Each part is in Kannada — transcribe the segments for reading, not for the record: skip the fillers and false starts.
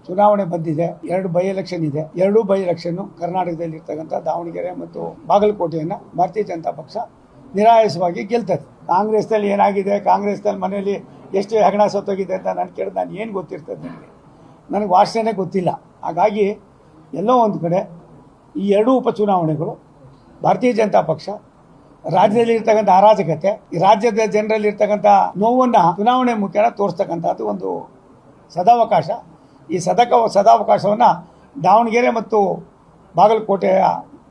ಚುನಾವಣೆ ಬಂದಿದೆ, 2 ಬೈ ಎಲೆಕ್ಷನ್ ಇದೆ. 2 ಬೈ ಎಲೆಕ್ಷನ್ ಕರ್ನಾಟಕದಲ್ಲಿ ಇರ್ತಕ್ಕಂಥ ದಾವಣಗೆರೆ ಮತ್ತು ಬಾಗಲಕೋಟೆಯನ್ನು ಭಾರತೀಯ ಜನತಾ ಪಕ್ಷ ನಿರಾಯಾಸವಾಗಿ ಗೆಲ್ತದೆ. ಕಾಂಗ್ರೆಸ್ನಲ್ಲಿ ಏನಾಗಿದೆ, ಕಾಂಗ್ರೆಸ್ನಲ್ಲಿ ಮನೆಯಲ್ಲಿ ಎಷ್ಟು ಹೆಗಣ ಸತ್ತೋಗಿದೆ ಅಂತ ನಾನು ಕೇಳಿದ್ರೆ ನಾನು ಏನು ಗೊತ್ತಿರ್ತದೆ, ನನಗೆ ವಾಸನೆ ಗೊತ್ತಿಲ್ಲ. ಹಾಗಾಗಿ ಎಲ್ಲೋ ಒಂದು ಕಡೆ ಈ 2 ಉಪಚುನಾವಣೆಗಳು ಭಾರತೀಯ ಜನತಾ ಪಕ್ಷ ರಾಜ್ಯದಲ್ಲಿ ಇರ್ತಕ್ಕಂಥ ಅರಾಜಕತೆ, ಈ ರಾಜ್ಯದ ಜನರಲ್ಲಿ ಇರ್ತಕ್ಕಂಥ ನೋವನ್ನು ಚುನಾವಣೆ ಮುಖೇನ ತೋರಿಸ್ತಕ್ಕಂಥದ್ದು ಒಂದು ಸದಾವಕಾಶ. ಈ ಸದಾವಕಾಶವನ್ನು ದಾವಣಗೆರೆ ಮತ್ತು ಬಾಗಲಕೋಟೆಯ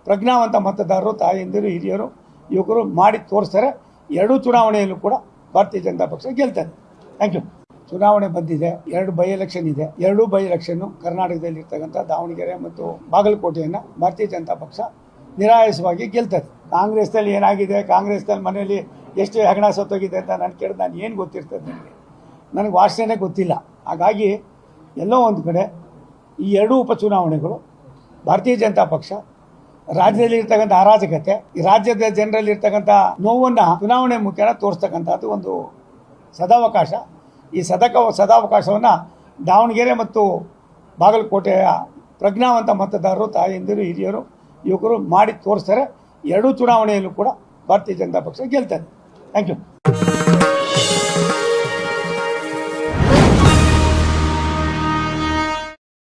ಪ್ರಜ್ಞಾವಂತ ಮತದಾರರು, ತಾಯಂದಿರು, ಹಿರಿಯರು, ಯುವಕರು ಮಾಡಿ ತೋರಿಸ್ತಾರೆ. 2 ಚುನಾವಣೆಯಲ್ಲೂ ಕೂಡ ಭಾರತೀಯ ಜನತಾ ಪಕ್ಷ ಗೆಲ್ತದೆ. Thank you. ಚುನಾವಣೆ ಬಂದಿದೆ, 2 ಬೈ ಎಲೆಕ್ಷನ್ ಇದೆ. 2 ಬೈ ಎಲೆಕ್ಷನ್ ಕರ್ನಾಟಕದಲ್ಲಿ ಇರ್ತಕ್ಕಂಥ ದಾವಣಗೆರೆ ಮತ್ತು ಬಾಗಲಕೋಟೆಯನ್ನು ಭಾರತೀಯ ಜನತಾ ಪಕ್ಷ ನಿರಾಯಾಸವಾಗಿ ಗೆಲ್ತದೆ. ಕಾಂಗ್ರೆಸ್ನಲ್ಲಿ ಏನಾಗಿದೆ, ಕಾಂಗ್ರೆಸ್ನಲ್ಲಿ ಮನೆಯಲ್ಲಿ ಎಷ್ಟು ಹೆಗಣ ಸತ್ತೋಗಿದೆ ಅಂತ ನಾನು ಕೇಳಿದ್ರೆ ನಾನು ಏನು ಗೊತ್ತಿರ್ತದೆ, ನನಗೆ ವಾಸನೆ ಗೊತ್ತಿಲ್ಲ. ಹಾಗಾಗಿ ಎಲ್ಲೋ ಒಂದು ಕಡೆ ಈ 2 ಉಪಚುನಾವಣೆಗಳು ಭಾರತೀಯ ಜನತಾ ಪಕ್ಷ ರಾಜ್ಯದಲ್ಲಿ ಇರ್ತಕ್ಕಂಥ ಅರಾಜಕತೆ, ಈ ರಾಜ್ಯದ ಜನರಲ್ಲಿ ಇರ್ತಕ್ಕಂಥ ನೋವನ್ನು ಚುನಾವಣೆ ಮುಖೇನ ತೋರಿಸ್ತಕ್ಕಂಥದ್ದು ಒಂದು ಸದಾವಕಾಶ. ಈ ಸದಾವಕಾಶವನ್ನು ದಾವಣಗೆರೆ ಮತ್ತು ಬಾಗಲಕೋಟೆಯ ಪ್ರಜ್ಞಾವಂತ ಮತದಾರರು, ತಾಯಂದಿರು, ಹಿರಿಯರು, ಯುವಕರು ಮಾಡಿ ತೋರಿಸ್ತಾರೆ. 2 ಚುನಾವಣೆಯಲ್ಲೂ ಕೂಡ ಭಾರತೀಯ ಜನತಾ ಪಕ್ಷ ಗೆಲ್ತದೆ. Thank you.